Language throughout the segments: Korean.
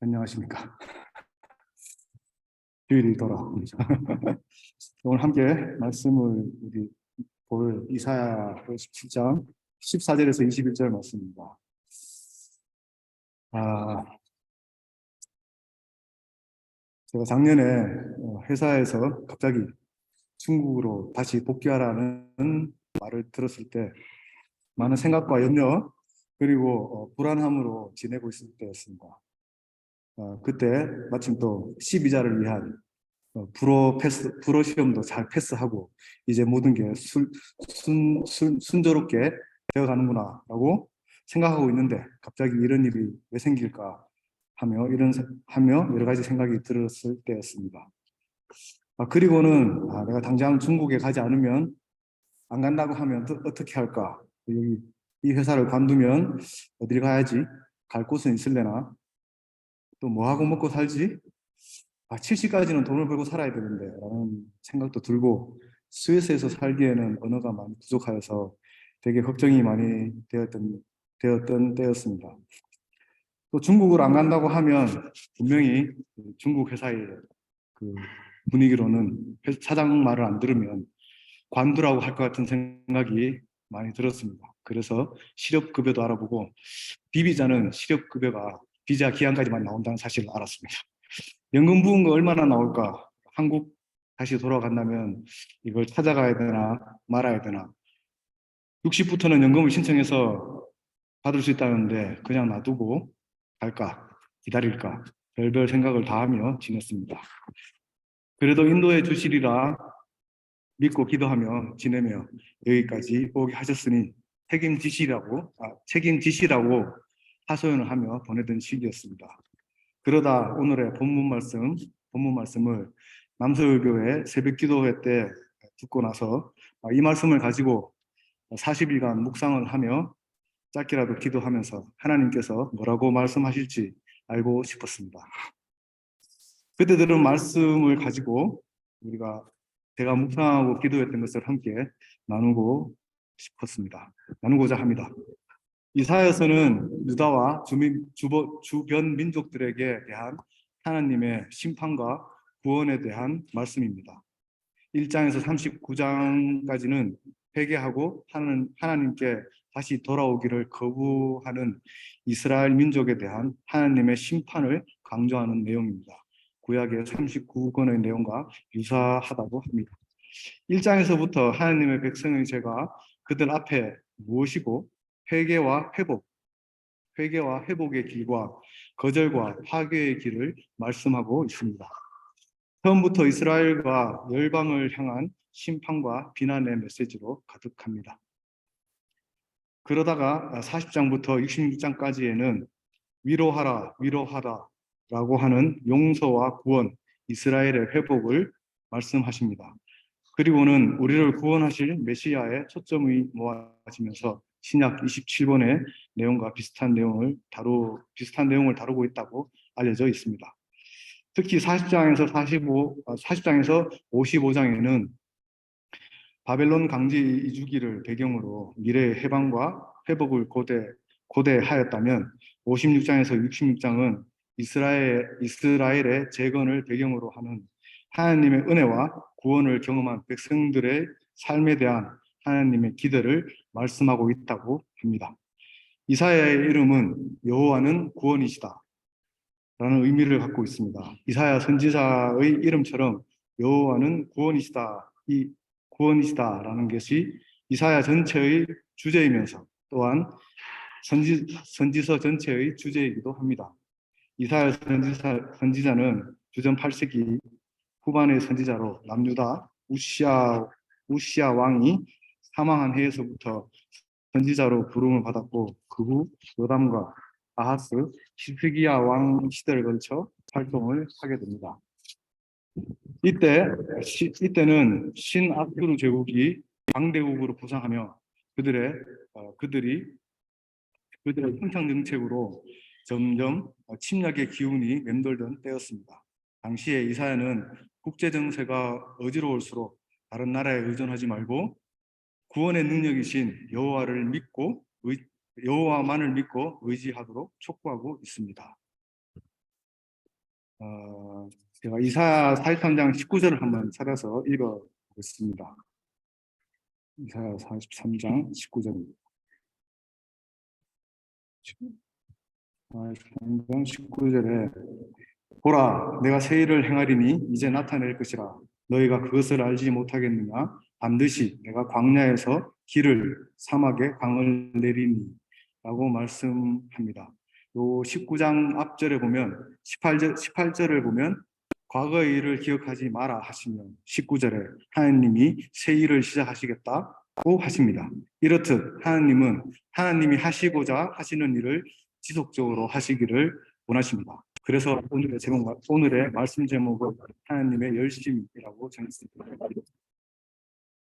안녕하십니까. 주일이 돌아옵니다. 오늘 함께 말씀을 우리 볼 이사야 57장 14절에서 21절 말씀입니다. 제가 작년에 회사에서 갑자기 중국으로 다시 복귀하라는 말을 들었을 때 많은 생각과 염려 그리고 불안함으로 지내고 있을 때였습니다. 그때 마침 또 12자를 위한 불어 시험도 잘 패스하고 이제 모든 게 순조롭게 되어 가는구나라고 생각하고 있는데 갑자기 이런 일이 왜 생길까 하며 여러 가지 생각이 들었을 때였습니다. 그리고는 내가 당장 중국에 가지 않으면 안 간다고 하면 어떻게 할까? 여기 이 회사를 관두면 어딜 가야지? 갈 곳은 있을래나? 또 뭐 하고 먹고 살지? 70까지는 돈을 벌고 살아야 되는데 라는 생각도 들고 스위스에서 살기에는 언어가 많이 부족하여서 되게 걱정이 많이 되었던 때였습니다. 또 중국을 안 간다고 하면 분명히 중국 회사의 그 분위기로는 사장 말을 안 들으면 관두라고 할 것 같은 생각이 많이 들었습니다. 그래서 실업급여도 알아보고 비비자는 실업급여가 비자 기한까지만 나온다는 사실을 알았습니다. 연금 부은 거 얼마나 나올까? 한국 다시 돌아간다면 이걸 찾아가야 되나 말아야 되나? 60부터는 연금을 신청해서 받을 수 있다는데 그냥 놔두고 갈까? 기다릴까? 별별 생각을 다 하며 지냈습니다. 그래도 인도에 주시리라 믿고 기도하며 지내며 여기까지 오게 하셨으니 책임지시라고 하소연을 하며 보내던 시기였습니다. 그러다 오늘의 본문 말씀을 남서울교회 새벽 기도회 때 듣고 나서 이 말씀을 가지고 40일간 묵상을 하며 짧게라도 기도하면서 하나님께서 뭐라고 말씀하실지 알고 싶었습니다. 그때 들은 말씀을 가지고 제가 묵상하고 기도했던 것을 함께 나누고자 합니다. 이사야서는 유다와 주변 민족들에게 대한 하나님의 심판과 구원에 대한 말씀입니다. 1장에서 39장까지는 회개하고 하나님께 다시 돌아오기를 거부하는 이스라엘 민족에 대한 하나님의 심판을 강조하는 내용입니다. 구약의 39권의 내용과 유사하다고 합니다. 1장에서부터 하나님의 백성의 죄가 그들 앞에 무엇이고 회개와 회복의 길과 거절과 파괴의 길을 말씀하고 있습니다. 처음부터 이스라엘과 열방을 향한 심판과 비난의 메시지로 가득합니다. 그러다가 40장부터 66장까지에는 위로하다라고 하는 용서와 구원, 이스라엘의 회복을 말씀하십니다. 그리고는 우리를 구원하실 메시아의 초점이 모아지면서 신약 27권의 내용과 비슷한 내용을 다루고 있다고 알려져 있습니다. 특히 40장에서 55장에는 바벨론 강제 이주기를 배경으로 미래의 해방과 회복을 고대하였다면 56장에서 66장은 이스라엘의 재건을 배경으로 하는 하나님의 은혜와 구원을 경험한 백성들의 삶에 대한 하나님의 기대를 말씀하고 있다고 합니다. 이사야의 이름은 여호와는 구원이시다 라는 의미를 갖고 있습니다. 이사야 선지자의 이름처럼 여호와는 구원이시다라는 것이 이사야 전체의 주제이면서 또한 선지서 전체의 주제이기도 합니다. 이사야 선지자는 주전 8세기 후반의 선지자로 남유다 우시야 왕이 사망한 해에서부터 선지자로 부름을 받았고 그 후 요담과 아하스, 히스기야 왕 시대를 거쳐 활동을 하게 됩니다. 이때는 신아수르 제국이 강대국으로 부상하며 그들의 평창 정책으로 점점 침략의 기운이 맴돌던 때였습니다. 당시에 이사야는 국제 정세가 어지러울수록 다른 나라에 의존하지 말고 구원의 능력이신 여호와만을 믿고 의지하도록 촉구하고 있습니다. 제가 이사야 43장 19절을 한번 찾아서 읽어보겠습니다. 이사야 43장 19절입니다. 43장 19절에 보라, 내가 새 일을 행하리니 이제 나타낼 것이라. 너희가 그것을 알지 못하겠느냐? 반드시 내가 광야에서 길을, 사막에 강을 내리니 라고 말씀합니다. 요 19장 앞절에 보면 18절을 보면 과거의 일을 기억하지 마라 하시면 19절에 하나님이 새 일을 시작하시겠다고 하십니다. 이렇듯 하나님은 하나님이 하시고자 하시는 일을 지속적으로 하시기를 원하십니다. 그래서 오늘의 말씀 제목은 하나님의 열심이라고 정했습니다.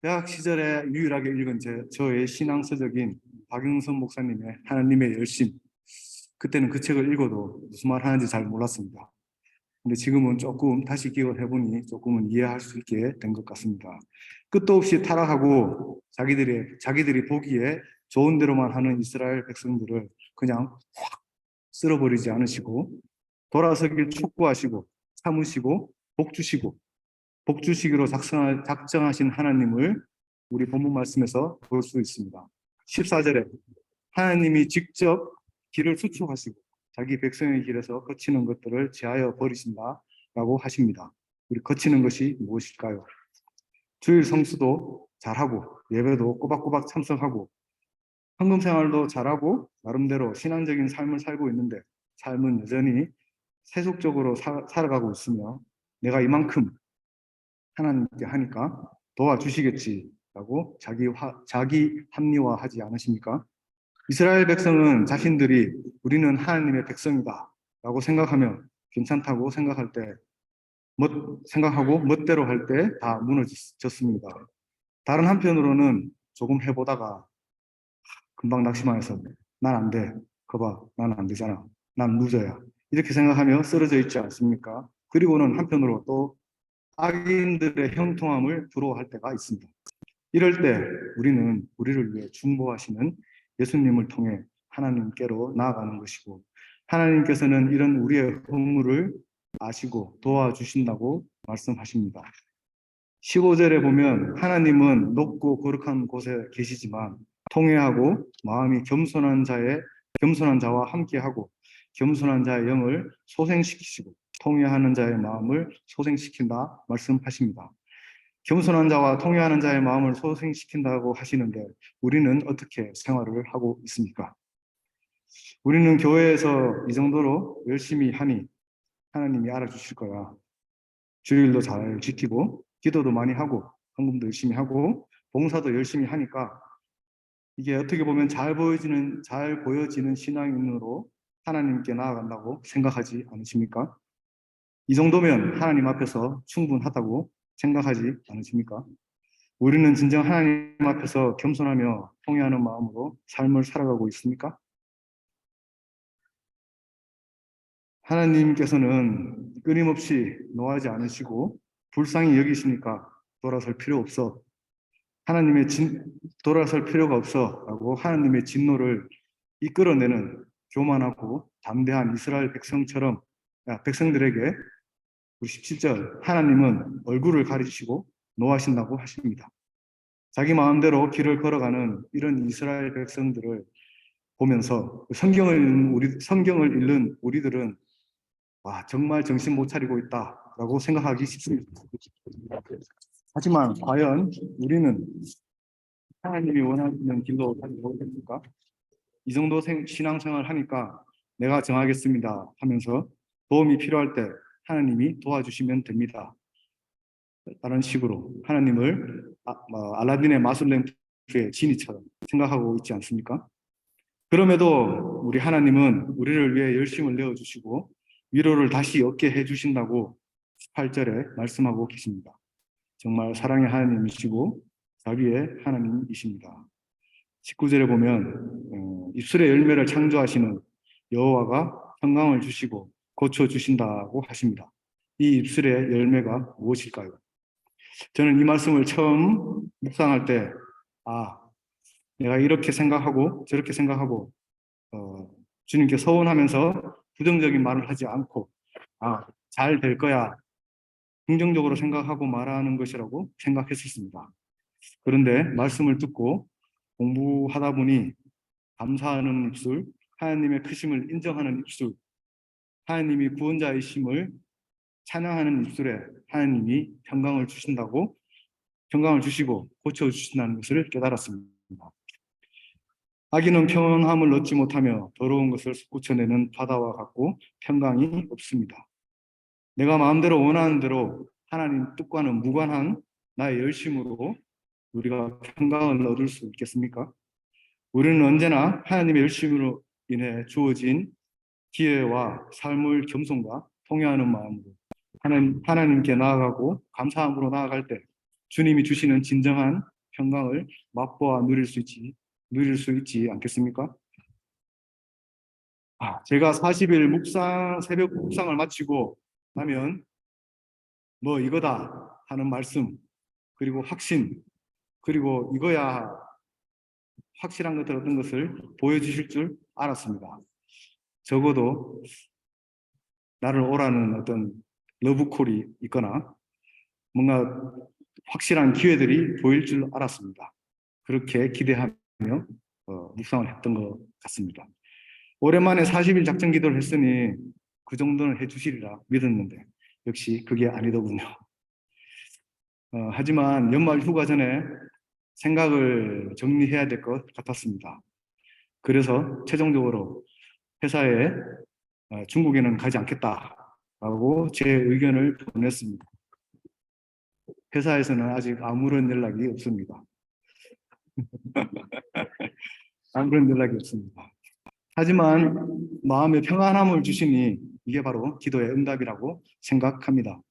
대학 시절에 유일하게 읽은 저의 신앙서적인 박영선 목사님의 하나님의 열심. 그때는 그 책을 읽어도 무슨 말 하는지 잘 몰랐습니다. 근데 지금은 조금 다시 기억을 해보니 조금은 이해할 수 있게 된 것 같습니다. 끝도 없이 타락하고 자기들이 보기에 좋은 대로만 하는 이스라엘 백성들을 그냥 확 쓸어버리지 않으시고 돌아서길 촉구하시고 참으시고 복 주시기로 작정하신 하나님을 우리 본문 말씀에서 볼 수 있습니다. 14절에 하나님이 직접 길을 수축하시고 자기 백성의 길에서 거치는 것들을 제하여 버리신다라고 하십니다. 우리 거치는 것이 무엇일까요? 주일 성수도 잘하고 예배도 꼬박꼬박 참석하고 헌금 생활도 잘하고 나름대로 신앙적인 삶을 살고 있는데 삶은 여전히 세속적으로 살아가고 있으며 내가 이만큼 하나님께 하니까 도와주시겠지라고 자기 합리화하지 않으십니까? 이스라엘 백성은 자신들이 우리는 하나님의 백성이다 라고 생각하면 괜찮다고 생각하고 멋대로 할 때 다 무너졌습니다. 다른 한편으로는 조금 해보다가 금방 낙심해서 난 안 돼. 거봐, 난 안 되잖아. 난 루저야. 이렇게 생각하며 쓰러져 있지 않습니까? 그리고는 한편으로 또 악인들의 형통함을 부러워할 때가 있습니다. 이럴 때 우리는 우리를 위해 중보하시는 예수님을 통해 하나님께로 나아가는 것이고 하나님께서는 이런 우리의 허물을 아시고 도와주신다고 말씀하십니다. 15절에 보면 하나님은 높고 거룩한 곳에 계시지만 통회하고 마음이 겸손한 자와 함께하고 겸손한 자의 영을 소생시키시고 통회하는 자의 마음을 소생시킨다 말씀하십니다. 겸손한 자와 통회하는 자의 마음을 소생시킨다고 하시는데 우리는 어떻게 생활을 하고 있습니까? 우리는 교회에서 이 정도로 열심히 하니 하나님이 알아주실 거야. 주일도 잘 지키고 기도도 많이 하고 헌금도 열심히 하고 봉사도 열심히 하니까 이게 어떻게 보면 잘 보여지는 신앙인으로 하나님께 나아간다고 생각하지 않으십니까? 이 정도면 하나님 앞에서 충분하다고 생각하지 않으십니까? 우리는 진정 하나님 앞에서 겸손하며 통회하는 마음으로 삶을 살아가고 있습니까? 하나님께서는 끊임없이 노하지 않으시고 불쌍히 여기시니까 돌아설 필요 없어. 돌아설 필요가 없어 라고 하나님의 진노를 이끌어내는 교만하고 담대한 이스라엘 백성들에게 우리 17절 하나님은 얼굴을 가리시고 노하신다고 하십니다. 자기 마음대로 길을 걸어가는 이런 이스라엘 백성들을 보면서 성경을 읽는 우리들은 와, 정말 정신 못 차리고 있다라고 생각하기 쉽습니다. 하지만 과연 우리는 하나님이 원하시는 길로 가지고 있습니까? 이 정도 신앙생활 하니까 내가 정하겠습니다 하면서 도움이 필요할 때 하나님이 도와주시면 됩니다. 다른 식으로 하나님을 알라딘의 마술 램프의 지니처럼 생각하고 있지 않습니까? 그럼에도 우리 하나님은 우리를 위해 열심을 내어주시고 위로를 다시 얻게 해주신다고 18절에 말씀하고 계십니다. 정말 사랑의 하나님이시고 자비의 하나님이십니다. 19절에 보면 입술의 열매를 창조하시는 여호와가 평강을 주시고 고쳐주신다고 하십니다. 이 입술의 열매가 무엇일까요? 저는 이 말씀을 처음 묵상할 때 내가 이렇게 생각하고 저렇게 생각하고 주님께 서운하면서 부정적인 말을 하지 않고 잘 될 거야. 긍정적으로 생각하고 말하는 것이라고 생각했었습니다. 그런데 말씀을 듣고 공부하다 보니 감사하는 입술, 하나님의 크심을 인정하는 입술, 하나님이 구원자이심을 찬양하는 입술에 하나님이 평강을 주시고 고쳐주신다는 것을 깨달았습니다. 악인은 평안함을 얻지 못하며 더러운 것을 솟구쳐내는 바다와 같고 평강이 없습니다. 내가 마음대로 원하는 대로 하나님 뜻과는 무관한 나의 열심으로 우리가 평강을 얻을 수 있겠습니까? 우리는 언제나 하나님의 열심으로 인해 주어진 기회와 삶을 겸손과 통회하는 마음으로 하나님께 나아가고 감사함으로 나아갈 때 주님이 주시는 진정한 평강을 맛보아 누릴 수 있지 않겠습니까? 제가 40일 새벽 묵상을 마치고 나면 뭐 이거다 하는 말씀, 그리고 확신, 그리고 이거야 확실한 것들 어떤 것을 보여주실 줄 알았습니다. 적어도 나를 오라는 어떤 러브콜이 있거나 뭔가 확실한 기회들이 보일 줄 알았습니다. 그렇게 기대하며 묵상을 했던 것 같습니다. 오랜만에 40일 작전 기도를 했으니 그 정도는 해주시리라 믿었는데 역시 그게 아니더군요. 하지만 연말 휴가 전에 생각을 정리해야 될 것 같았습니다. 그래서 최종적으로 회사에 중국에는 가지 않겠다라고 제 의견을 보냈습니다. 회사에서는 아직 아무런 연락이 없습니다. 아무런 연락이 없습니다. 하지만 마음에 평안함을 주시니 이게 바로 기도의 응답이라고 생각합니다.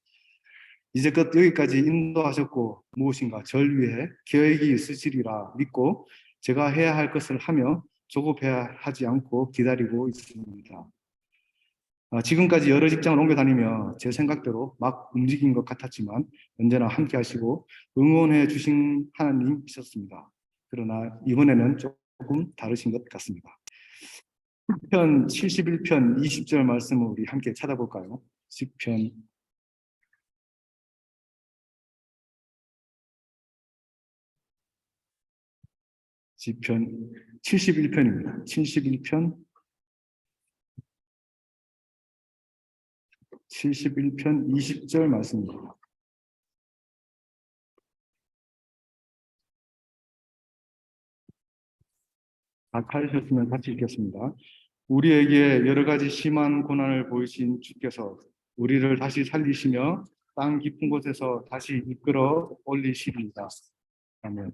이제껏 여기까지 인도하셨고 무엇인가 절 위해 계획이 있으시리라 믿고 제가 해야 할 것을 하며 조급해야 하지 않고 기다리고 있습니다. 지금까지 여러 직장을 옮겨 다니며 제 생각대로 막 움직인 것 같았지만 언제나 함께 하시고 응원해 주신 하나님 있었습니다. 그러나 이번에는 조금 다르신 것 같습니다. 시편 71편 20절 말씀을 우리 함께 찾아볼까요? 시편 71편입니다. 71편 20절 말씀입니다. 다 찾으셨으면 같이 읽겠습니다. 우리에게 여러 가지 심한 고난을 보이신 주께서 우리를 다시 살리시며 땅 깊은 곳에서 다시 이끌어 올리시리이다. 아멘.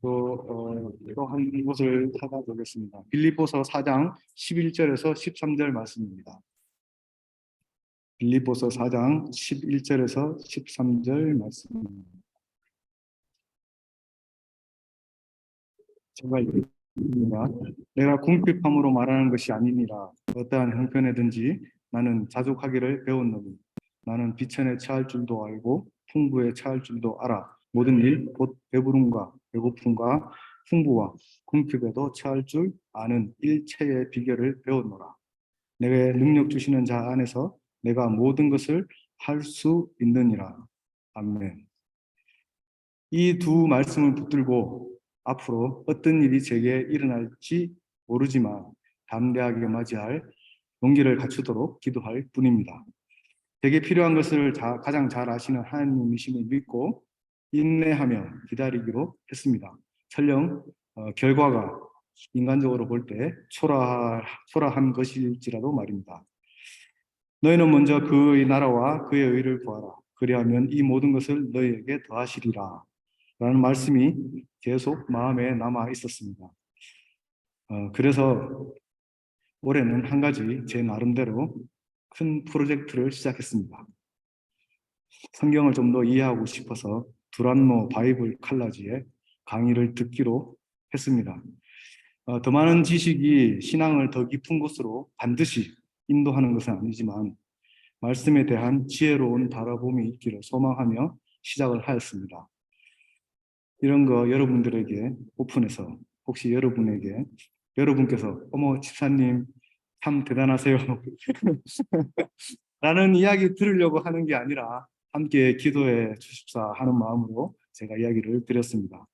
또 한 곳을 찾아보겠습니다. 빌립보서 4장 11절에서 13절 말씀입니다. 빌립보서 4장 11절에서 13절 말씀입니다. 제가 읽습니다. 내가 궁핍함으로 말하는 것이 아니니라. 어떠한 형편에든지 나는 자족하기를 배웠노니 나는 비천에 처할 줄도 알고 풍부에 처할 줄도 알아. 모든 일 곧 배부름과 배고픔과 풍부와 궁핍에도 처할 줄 아는 일체의 비결을 배웠노라. 내게 능력 주시는 자 안에서 내가 모든 것을 할 수 있느니라. 아멘. 이 두 말씀을 붙들고 앞으로 어떤 일이 제게 일어날지 모르지만 담대하게 맞이할 용기를 갖추도록 기도할 뿐입니다. 제게 필요한 것을 가장 잘 아시는 하나님이심을 믿고 인내하며 기다리기로 했습니다. 설령 결과가 인간적으로 볼 때 초라한 것일지라도 말입니다. 너희는 먼저 그의 나라와 그의 의를 구하라. 그리하면 이 모든 것을 너희에게 더하시리라. 라는 말씀이 계속 마음에 남아 있었습니다. 그래서 올해는 한 가지 제 나름대로 큰 프로젝트를 시작했습니다. 성경을 좀 더 이해하고 싶어서 두란노 바이블 칼라지에 강의를 듣기로 했습니다. 더 많은 지식이 신앙을 더 깊은 곳으로 반드시 인도하는 것은 아니지만 말씀에 대한 지혜로운 바라봄이 있기를 소망하며 시작을 하였습니다. 이런 거 여러분들에게 오픈해서 혹시 여러분께서 어머 집사님 참 대단하세요 라는 이야기 들으려고 하는 게 아니라 함께 기도해 주십사 하는 마음으로 제가 이야기를 드렸습니다.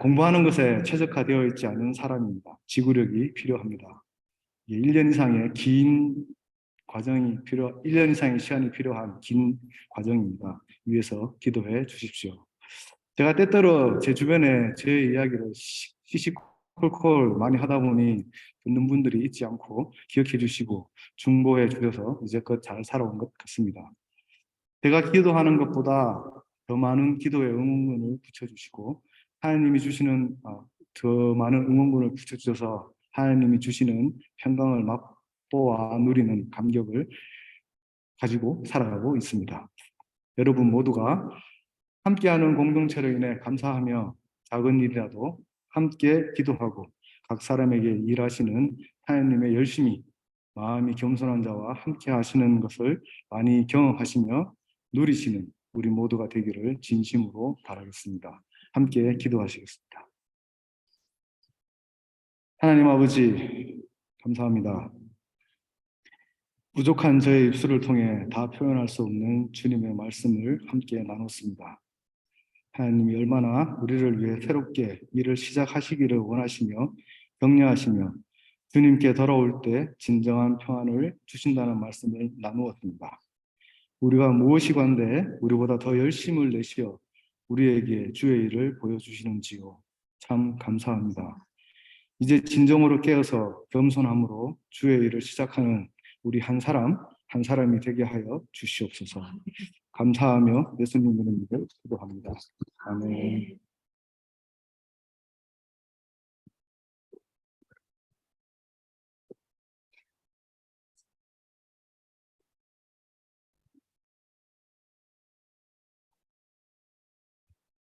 공부하는 것에 최적화되어 있지 않은 사람입니다. 지구력이 필요합니다. 1년 이상의 긴 과정이 1년 이상의 시간이 필요한 긴 과정입니다. 위해서 기도해 주십시오. 제가 때때로 제 주변에 제 이야기를 시시콜콜 많이 하다 보니 듣는 분들이 있지 않고 기억해 주시고 중보해 주셔서 이제껏 잘 살아온 것 같습니다. 제가 기도하는 것보다 더 많은 기도의 응원군을 붙여주시고 하나님이 주시는 더 많은 응원군을 붙여주셔서 하나님이 주시는 평강을 맛보아 누리는 감격을 가지고 살아가고 있습니다. 여러분 모두가 함께하는 공동체로 인해 감사하며 작은 일이라도 함께 기도하고 각 사람에게 일하시는 하나님의 열심히 마음이 겸손한 자와 함께 하시는 것을 많이 경험하시며 누리시는 우리 모두가 되기를 진심으로 바라겠습니다. 함께 기도하시겠습니다. 하나님 아버지 감사합니다. 부족한 저의 입술을 통해 다 표현할 수 없는 주님의 말씀을 함께 나눴습니다. 하나님이 얼마나 우리를 위해 새롭게 일을 시작하시기를 원하시며 격려하시며 주님께 돌아올 때 진정한 평안을 주신다는 말씀을 나누었습니다. 우리가 무엇이 관대 우리보다 더 열심을 내시어 우리에게 주의 일을 보여주시는지요. 참 감사합니다. 이제 진정으로 깨어서 겸손함으로 주의 일을 시작하는 우리 한 사람 한 사람이 되게 하여 주시옵소서. 감사하며 예수님 이름으로 기도합니다. 아멘.